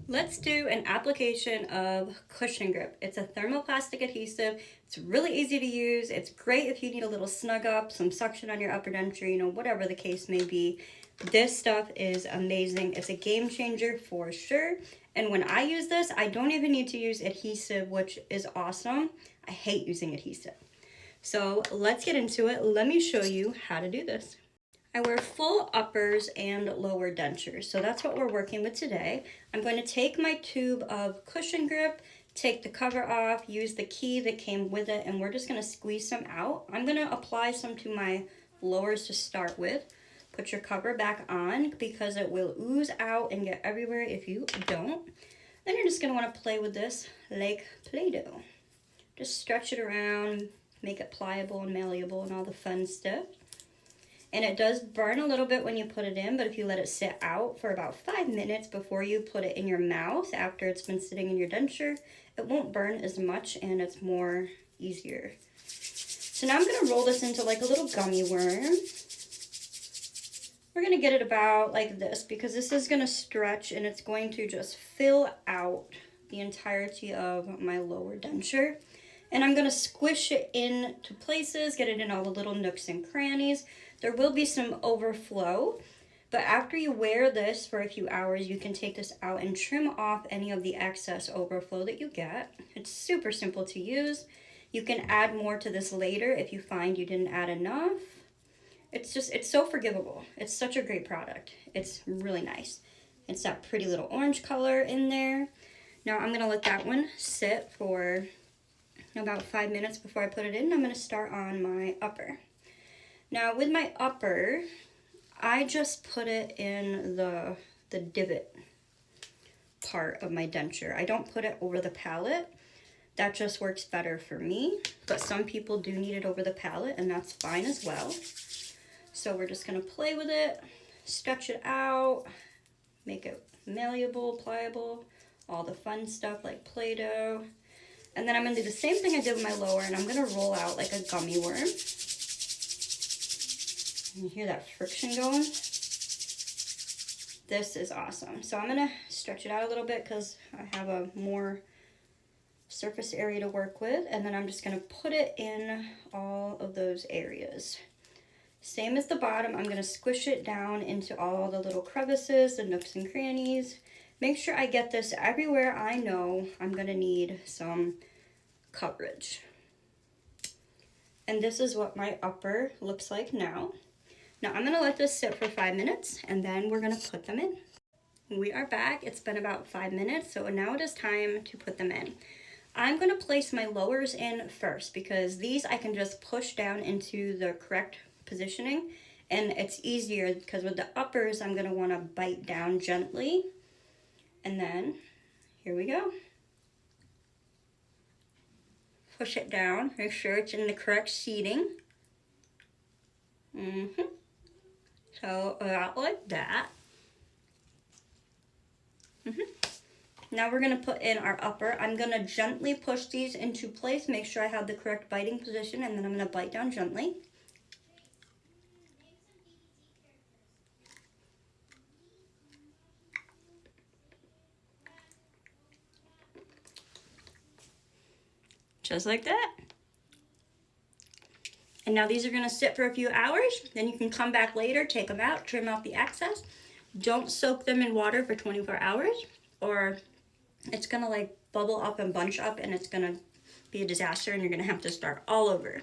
Let's do an application of cushion grip. It's a thermoplastic adhesive. It's really easy to use. It's great if you need a little snug up, some suction on your upper denture, you know, whatever the case may be. This stuff is amazing. It's a game changer for sure. And when I use this, I don't even need to use adhesive, which is awesome. I hate using adhesive. So let's get into it. Let me show you how to do this. I wear full uppers and lower dentures, so that's what we're working with today. I'm going to take my tube of cushion grip, take the cover off, use the key that came with it, and we're just going to squeeze some out. I'm going to apply some to my lowers to start with. Put your cover back on because it will ooze out and get everywhere if you don't. Then you're just going to want to play with this like Play-Doh. Just stretch it around, make it pliable and malleable and all the fun stuff. And it does burn a little bit when you put it in, but if you let it sit out for about 5 minutes before you put it in your mouth after it's been sitting in your denture, it won't burn as much and it's more easier. So now I'm going to roll this into like a little gummy worm. We're going to get it about like this because this is going to stretch and it's going to just fill out the entirety of my lower denture. And I'm going to squish it into places, get it in all the little nooks and crannies. There will be some overflow, but after you wear this for a few hours, you can take this out and trim off any of the excess overflow that you get. It's super simple to use. You can add more to this later if you find you didn't add enough. It's so forgivable. It's such a great product. It's really nice. It's that pretty little orange color in there. Now I'm gonna let that one sit for about 5 minutes before I put it in. I'm gonna start on my upper. Now with my upper, I just put it in the divot part of my denture. I don't put it over the palate. That just works better for me, but some people do need it over the palate and that's fine as well. So we're just gonna play with it, stretch it out, make it malleable, pliable, all the fun stuff like Play-Doh. And then I'm gonna do the same thing I did with my lower and I'm gonna roll out like a gummy worm. You hear that friction going? This is awesome. So I'm gonna stretch it out a little bit because I have a more surface area to work with, and then I'm just gonna put it in all of those areas. Same as the bottom, I'm gonna squish it down into all the little crevices, the nooks and crannies. Make sure I get this everywhere I know I'm gonna need some coverage. And this is what my upper looks like now. Now I'm gonna let this sit for 5 minutes and then we're gonna put them in. We are back. It's been about 5 minutes, so now it is time to put them in. I'm gonna place my lowers in first because these I can just push down into the correct positioning and it's easier because with the uppers I'm gonna wanna bite down gently. And then, here we go. Push it down, make sure it's in the correct seating. So about like that. Now we're gonna put in our upper. I'm gonna gently push these into place, make sure I have the correct biting position, and then I'm gonna bite down gently. Just like that. And now these are gonna sit for a few hours, then you can come back later, take them out, trim off the excess. Don't soak them in water for 24 hours or it's gonna like bubble up and bunch up and it's gonna be a disaster and you're gonna have to start all over.